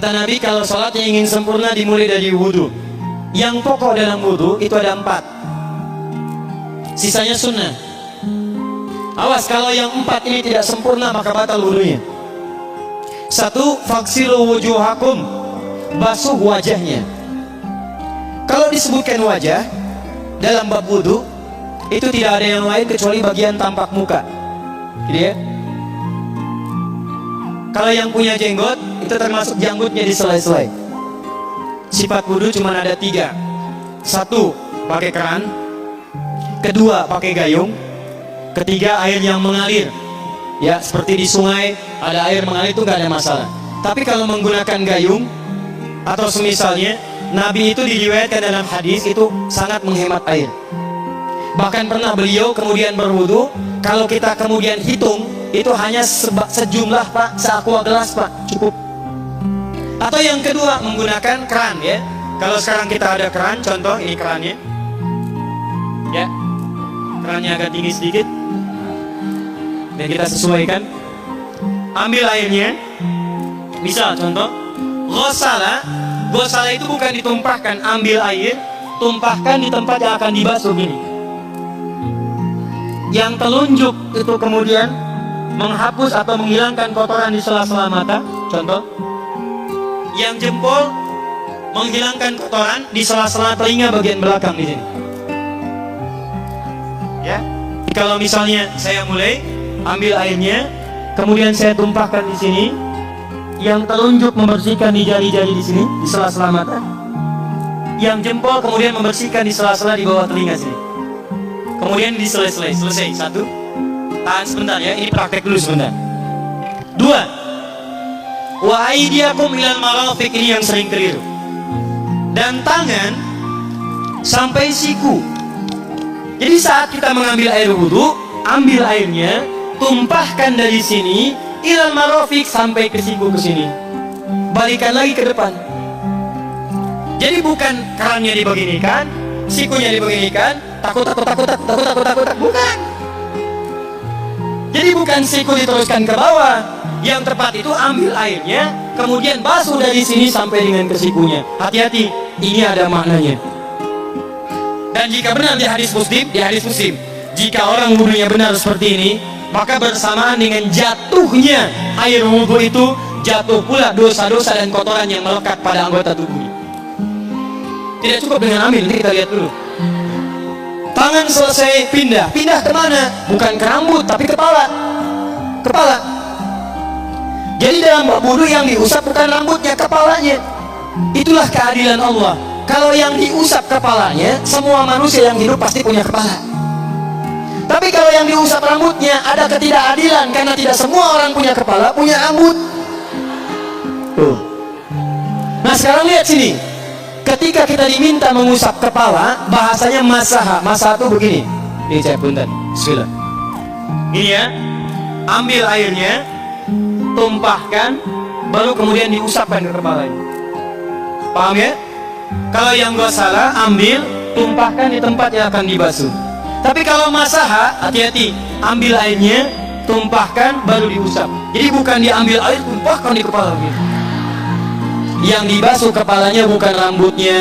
Kata Nabi, kalau sholat yang ingin sempurna dimulai dari wudhu. Yang pokok dalam wudhu itu ada 4, sisanya sunnah. Awas kalau yang 4 ini tidak sempurna maka batal wudhunya. 1. Faksilu wujuhakum, basuh wajahnya. Kalau disebutkan wajah dalam bab wudhu, itu tidak ada yang lain kecuali bagian tampak muka, gitu ya. Kalau yang punya jenggot, itu termasuk janggutnya di selai-selai. Sifat wudhu cuma ada 3. 1. Pakai keran. 2. Pakai gayung. 3. Air yang mengalir. Ya, seperti di sungai ada air mengalir itu gak ada masalah. Tapi kalau menggunakan gayung atau semisalnya, Nabi itu diriwayatkan dalam hadis itu sangat menghemat air. Bahkan pernah beliau kemudian berwudu, kalau kita kemudian hitung, itu hanya sejumlah Pak, seaqua gelas Pak, cukup. Atau yang kedua menggunakan keran ya. Kalau sekarang kita ada keran, contoh ini kerannya, ya, kerannya agak tinggi sedikit, dan kita sesuaikan. Ambil airnya, misal contoh, ghosala. Ghosala itu bukan ditumpahkan, ambil air, tumpahkan di tempat yang akan dibasuh gini. Yang telunjuk itu kemudian menghapus atau menghilangkan kotoran di sela-sela mata, contoh. Yang jempol menghilangkan kotoran di sela-sela telinga bagian belakang di sini. Ya, kalau misalnya saya mulai ambil airnya, kemudian saya tumpahkan di sini. Yang telunjuk membersihkan di jari-jari di sini, di sela-sela mata. Yang jempol kemudian membersihkan di sela-sela di bawah telinga sini. Kemudian di selesai. 1. Tahan sebentar ya, ini praktek dulu sebentar. 2. Wa aydiyakum ilal marafiq, ini yang sering keliru. Dan tangan sampai siku. Jadi saat kita mengambil air wudu, ambil airnya, tumpahkan dari sini ilal marafiq sampai ke siku ke sini. Balikan lagi ke depan. Jadi bukan kerannya dibeginikan, sikunya dibeginikan, takut, bukan. Jadi bukan siku diteruskan ke bawah. Yang tepat itu ambil airnya, kemudian basuh dari sini sampai dengan ke sikunya. Hati-hati, ini ada maknanya. Dan jika benar di hadis Muslim, jika orang wudunya benar seperti ini, maka bersamaan dengan jatuhnya air wudhu itu, jatuh pula dosa-dosa dan kotoran yang melekat pada anggota tubuhnya. Tidak cukup dengan ambil, nanti kita lihat dulu. Tangan selesai pindah kemana? Bukan ke rambut, tapi kepala. Jadi dalam bab wudu yang diusap bukan rambutnya, kepalanya. Itulah keadilan Allah. Kalau yang diusap kepalanya, semua manusia yang hidup pasti punya kepala. Tapi kalau yang diusap rambutnya, ada ketidakadilan karena tidak semua orang punya kepala, punya rambut. Tuh. Nah sekarang lihat sini. Ketika kita diminta mengusap kepala, bahasanya masaha. Masaha itu begini. Ini saya punten. Bismillah. Ini ya. Ambil airnya, tumpahkan, baru kemudian diusapkan ke kepala ini. Paham ya? Kalau yang gak salah, ambil, tumpahkan di tempat yang akan dibasuh. Tapi kalau masaha, hati-hati, ambil airnya, tumpahkan, baru diusap. Jadi bukan diambil air, tumpahkan di kepala gitu. Yang dibasuh kepalanya bukan rambutnya.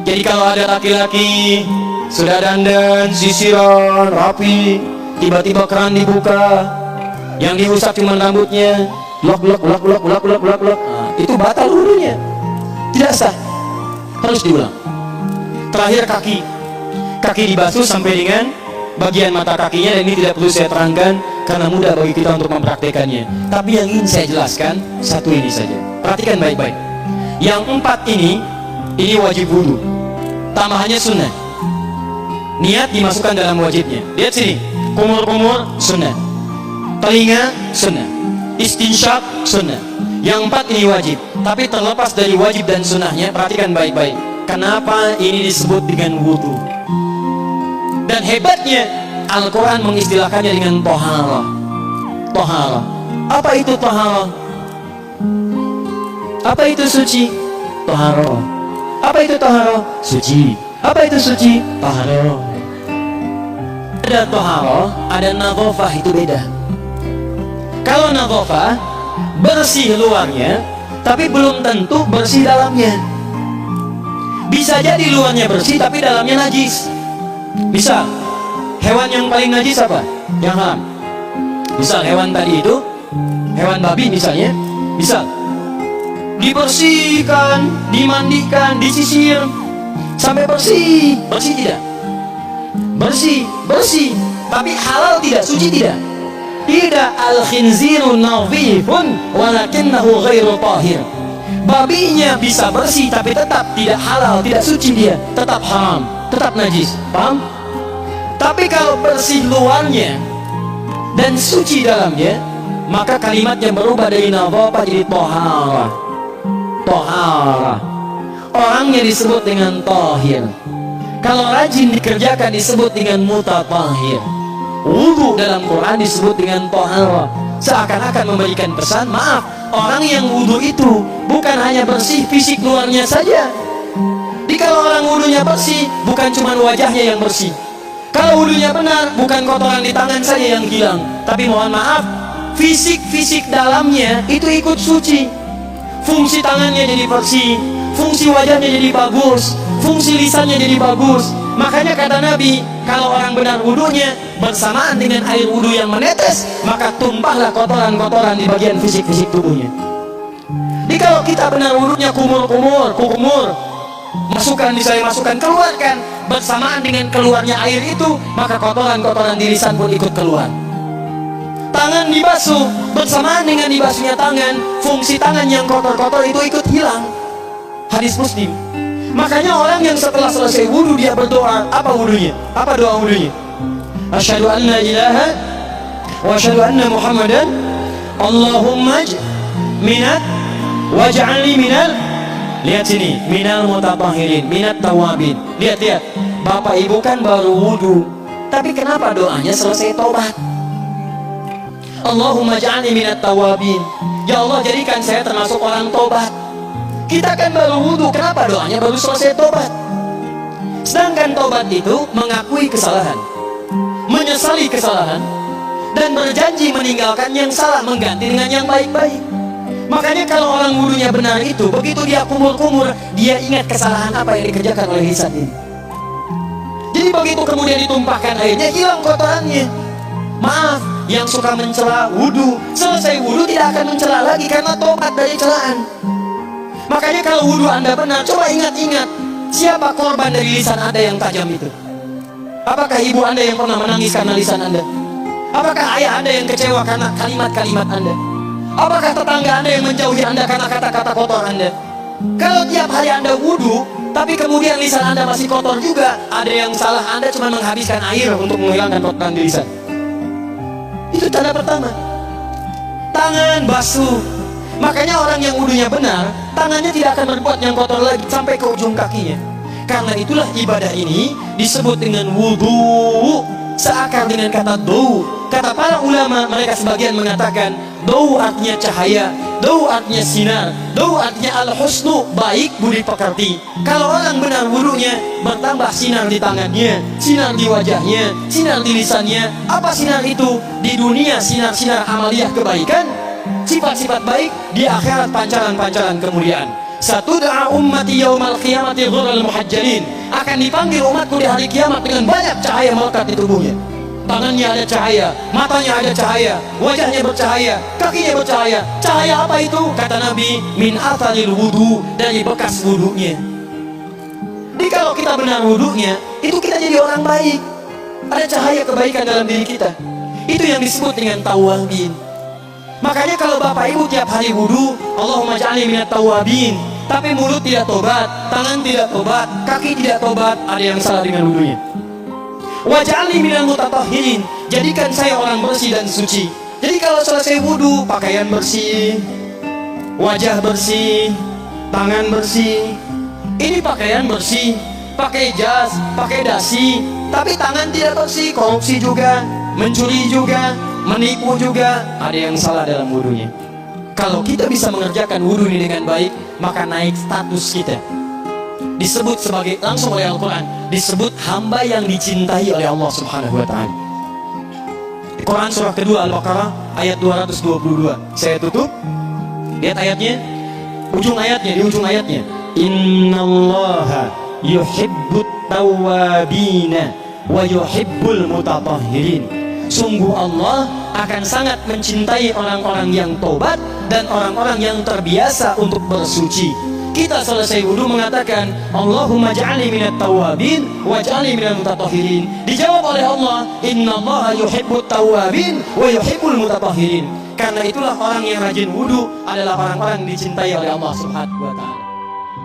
Jadi kalau ada laki-laki sudah dandan, sisiran, rapi, tiba-tiba keran dibuka, yang diusap cuma rambutnya, lok. Nah, itu batal wudunya, tidak sah, harus diulang. Terakhir kaki dibasuh sampai dengan bagian mata kakinya, dan ini tidak perlu saya terangkan karena mudah bagi kita untuk mempraktekannya. Tapi yang ingin saya jelaskan satu ini saja. Perhatikan baik-baik. Yang 4 ini wajib wudu. Tambahannya sunnah. Niat dimasukkan dalam wajibnya. Lihat sini. Kumur-kumur sunnah. Telinga sunnah. Istinsyak sunnah. Yang 4 ini wajib. Tapi terlepas dari wajib dan sunnahnya, perhatikan baik-baik. Kenapa ini disebut dengan wudu? Dan hebatnya Al-Quran mengistilahkannya dengan toharah. Toharah. Apa itu toharah? Apa itu suci? Toharah. Apa itu toharah? Suci. Apa itu suci? Toharah. Ada toharah, ada nadhofah, itu beda. Kalau nadhofah, bersih luarnya, tapi belum tentu bersih dalamnya. Bisa jadi luarnya bersih tapi dalamnya najis. Misal hewan yang paling najis apa? Yang haram. Misal hewan tadi itu, hewan babi misalnya, misal dibersihkan, dimandikan, disisir sampai bersih. Bersih tidak? Bersih, bersih. Tapi halal tidak? Suci tidak? Tidak. Al-khinziru nadhifun walakinnahu ghairu tahir. Babinya bisa bersih tapi tetap tidak halal, tidak suci, dia tetap haram, tetap najis. Paham? Tapi kalau bersih luarnya dan suci dalamnya, maka kalimatnya berubah dari nadhafah jadi tahara. Tahara. Orangnya disebut dengan tahir. Kalau rajin dikerjakan disebut dengan mutatahhir. Wudu dalam Quran disebut dengan tahara. Seakan-akan memberikan pesan, maaf, orang yang wudu itu bukan hanya bersih fisik luarnya saja. Jadi kalau orang wudunya bersih, bukan cuma wajahnya yang bersih. Kalau wudunya benar, bukan kotoran di tangan saja yang hilang, tapi mohon maaf, fisik dalamnya itu ikut suci. Fungsi tangannya jadi bersih, fungsi wajahnya jadi bagus, fungsi lisannya jadi bagus. Makanya kata Nabi, kalau orang benar wudunya bersamaan dengan air wudu yang menetes, maka tumpahlah kotoran-kotoran di bagian fisik-fisik tubuhnya. Jadi kalau kita benar wudunya kumur, masukkan, keluarkan, bersamaan dengan keluarnya air itu, maka kotoran-kotoran di lisan pun ikut keluar. Tangan dibasuh, bersamaan dengan dibasuhnya tangan, fungsi tangan yang kotor-kotor itu ikut hilang. Hadis Muslim. Makanya orang yang setelah selesai wudu dia berdoa, apa wudunya? Apa doa wudunya? Asyhadu an la ilaha wa asyhadu anna Muhammadan Allahumma minat waj'alni minal, lihat sini, minal mutatahhirin, minat tawabin. Lihat, Bapak Ibu kan baru wudu, tapi kenapa doanya selesai tobat? Allahumma ja'alni minat tawabin. Ya Allah, jadikan saya termasuk orang tobat. Kita kan baru wudu, kenapa doanya baru selesai tobat? Sedangkan tobat itu mengakui kesalahan, menyesali kesalahan, dan berjanji meninggalkan yang salah, mengganti dengan yang baik-baik. Makanya kalau orang wudunya benar itu, begitu dia kumur-kumur, dia ingat kesalahan apa yang dikerjakan oleh lisan ini. Jadi begitu kemudian ditumpahkan airnya, hilang kotorannya. Maaf, yang suka mencela wudu, selesai wudu tidak akan mencela lagi karena tobat dari celaan. Makanya kalau wudu Anda benar, coba ingat-ingat, siapa korban dari lisan Anda yang tajam itu? Apakah ibu Anda yang pernah menangis karena lisan Anda? Apakah ayah Anda yang kecewa karena kalimat-kalimat Anda? Apakah tetangga Anda yang menjauhi Anda karena kata-kata kotor Anda? Kalau tiap hari Anda wudu, tapi kemudian lisan Anda masih kotor juga, ada yang salah, Anda cuma menghabiskan air untuk menghilangkan kotoran di lisan. Itu tanda pertama. Tangan basuh. Makanya orang yang wudunya benar, tangannya tidak akan berbuat yang kotor lagi sampai ke ujung kakinya. Karena itulah ibadah ini disebut dengan wudu, seakar dengan kata dou. Kata para ulama, mereka sebagian mengatakan dou artinya cahaya, dou artinya sinar, dou artinya al-husnu, baik budi pekerti. Kalau orang benar wudunya, bertambah sinar di tangannya, sinar di wajahnya, sinar di lisannya. Apa sinar itu? Di dunia sinar-sinar amaliyah kebaikan, sifat-sifat baik, di akhirat pancaran-pancaran kemuliaan. Satud'a ummati yaumal qiyamati ghurral muhajjalin, akan dipanggil umatku di hari kiamat dengan banyak cahaya melekat di tubuhnya. Tangannya ada cahaya, matanya ada cahaya, wajahnya bercahaya, kakinya bercahaya. Cahaya apa itu? Kata Nabi, min atharil wudu, dari bekas wudunya. Jadi kalau kita benar wudunya, itu kita jadi orang baik. Ada cahaya kebaikan dalam diri kita. Itu yang disebut dengan tawabin. Makanya kalau Bapak Ibu tiap hari wudu, Allahumma ja'alni minat tawabin, tapi mulut tidak tobat, tangan tidak tobat, kaki tidak tobat, ada yang salah dengan wudunya. Waj'alni minal mutatahhirin, jadikan saya orang bersih dan suci. Jadi kalau selesai wudu, pakaian bersih, wajah bersih, tangan bersih. Ini pakaian bersih, pakai jas, pakai dasi, tapi tangan tidak bersih, korupsi juga, mencuri juga, menipu juga, ada yang salah dalam wudunya. Kalau kita bisa mengerjakan wudu ini dengan baik, maka naik status kita. Disebut sebagai, langsung oleh Al-Quran, disebut hamba yang dicintai oleh Allah Subhanahu wa Ta'ala. Di Quran surah kedua Al-Baqarah ayat 222. Saya tutup. Lihat ayatnya. Ujung ayatnya, di ujung ayatnya, innallaha yuhibbut tawwabina wa yuhibbul mutatahhirin. Sungguh Allah akan sangat mencintai orang-orang yang tobat dan orang-orang yang terbiasa untuk bersuci. Kita selesai wudu mengatakan Allahumma ja'alni minat tawwabin waj'alni minal mutatahhirin. Dijawab oleh Allah, innallaha yuhibbut tawwabin wa yuhibbul mutatahhirin. Karena itulah orang yang rajin wudu adalah orang-orang yang dicintai oleh Allah Subhanahu wa ta'ala.